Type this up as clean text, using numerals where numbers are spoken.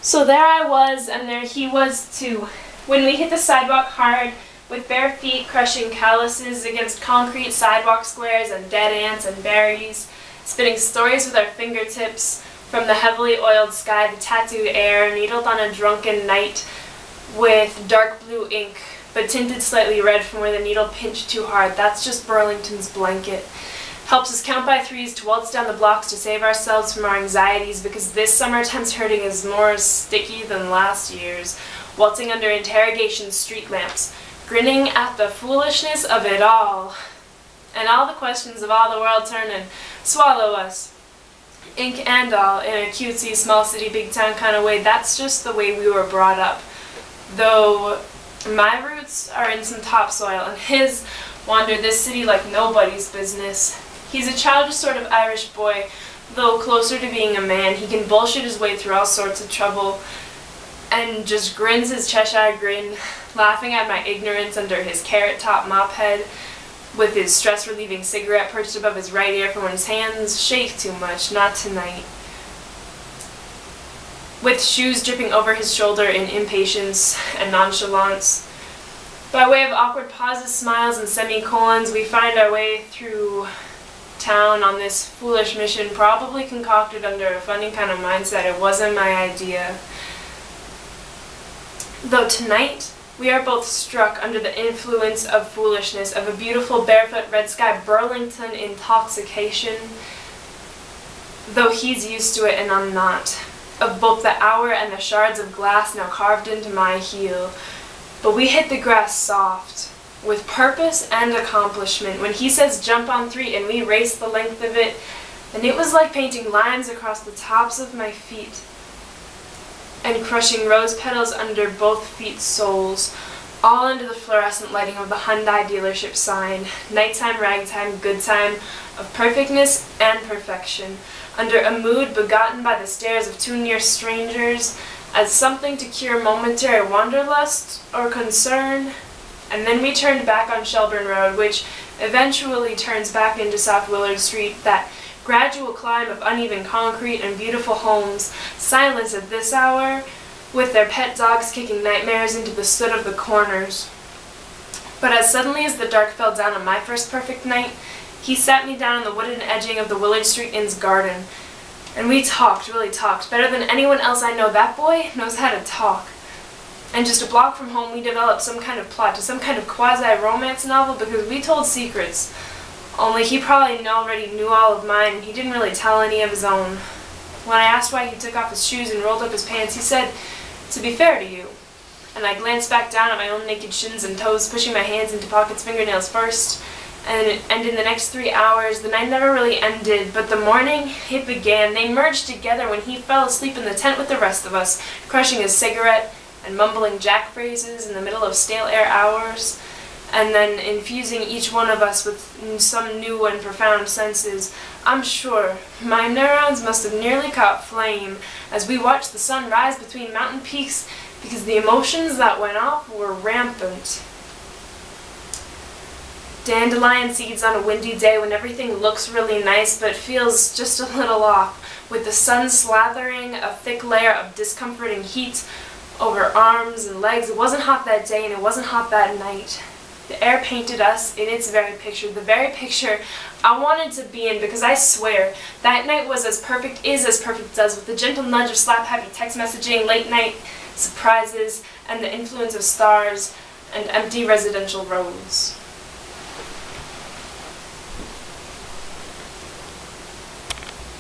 So there I was, and there he was too, when we hit the sidewalk hard, with bare feet crushing calluses against concrete sidewalk squares and dead ants and berries, spitting stories with our fingertips from the heavily oiled sky, the tattooed air, needled on a drunken night with dark blue ink, but tinted slightly red from where the needle pinched too hard. That's just Burlington's blanket. Helps us count by threes to waltz down the blocks to save ourselves from our anxieties, because this summertime's hurting is more sticky than last year's. Waltzing under interrogation street lamps, grinning at the foolishness of it all. And all the questions of all the world turn and swallow us. Ink and all, in a cutesy, small city, big town kind of way. That's just the way we were brought up. Though my roots are in some topsoil, and his wander this city like nobody's business. He's a childish sort of Irish boy, though closer to being a man. He can bullshit his way through all sorts of trouble, and just grins his Cheshire grin, laughing at my ignorance under his carrot-top mop head, with his stress-relieving cigarette perched above his right ear for when his hands shake too much. Not tonight. With shoes dripping over his shoulder in impatience and nonchalance. By way of awkward pauses, smiles, and semicolons, we find our way through town on this foolish mission, probably concocted under a funny kind of mindset. It wasn't my idea. Though tonight, we are both struck under the influence of foolishness, of a beautiful barefoot red sky Burlington intoxication, though he's used to it and I'm not, of both the hour and the shards of glass now carved into my heel. But we hit the grass soft, with purpose and accomplishment, when he says jump on 3 and we race the length of it, and it was like painting lines across the tops of my feet and crushing rose petals under both feet soles, all under the fluorescent lighting of the Hyundai dealership sign, nighttime, ragtime, good time, of perfectness and perfection, under a mood begotten by the stares of two near strangers, as something to cure momentary wanderlust or concern. And then we turned back on Shelburne Road, which eventually turns back into South Willard Street, that gradual climb of uneven concrete and beautiful homes, silence at this hour, with their pet dogs kicking nightmares into the soot of the corners. But as suddenly as the dark fell down on my first perfect night, he sat me down on the wooden edging of the Willard Street Inn's garden, and we talked, really talked, better than anyone else I know. That boy knows how to talk. And just a block from home, we developed some kind of plot to some kind of quasi-romance novel, because we told secrets. Only he probably already knew all of mine, and he didn't really tell any of his own. When I asked why he took off his shoes and rolled up his pants, he said, "To be fair to you." And I glanced back down at my own naked shins and toes, pushing my hands into pockets, fingernails first. And in the next 3 hours, the night never really ended, but the morning, it began. They merged together when he fell asleep in the tent with the rest of us, crushing his cigarette and mumbling jack phrases in the middle of stale air hours, and then infusing each one of us with some new and profound senses. I'm sure my neurons must have nearly caught flame as we watched the sun rise between mountain peaks, because the emotions that went off were rampant. Dandelion seeds on a windy day when everything looks really nice but feels just a little off, with the sun slathering a thick layer of discomforting heat over arms and legs. It wasn't hot that day, and it wasn't hot that night. The air painted us in its very picture, the very picture I wanted to be in, because I swear, that night was as perfect as, with the gentle nudge of slap-happy text messaging, late-night surprises, and the influence of stars and empty residential roads.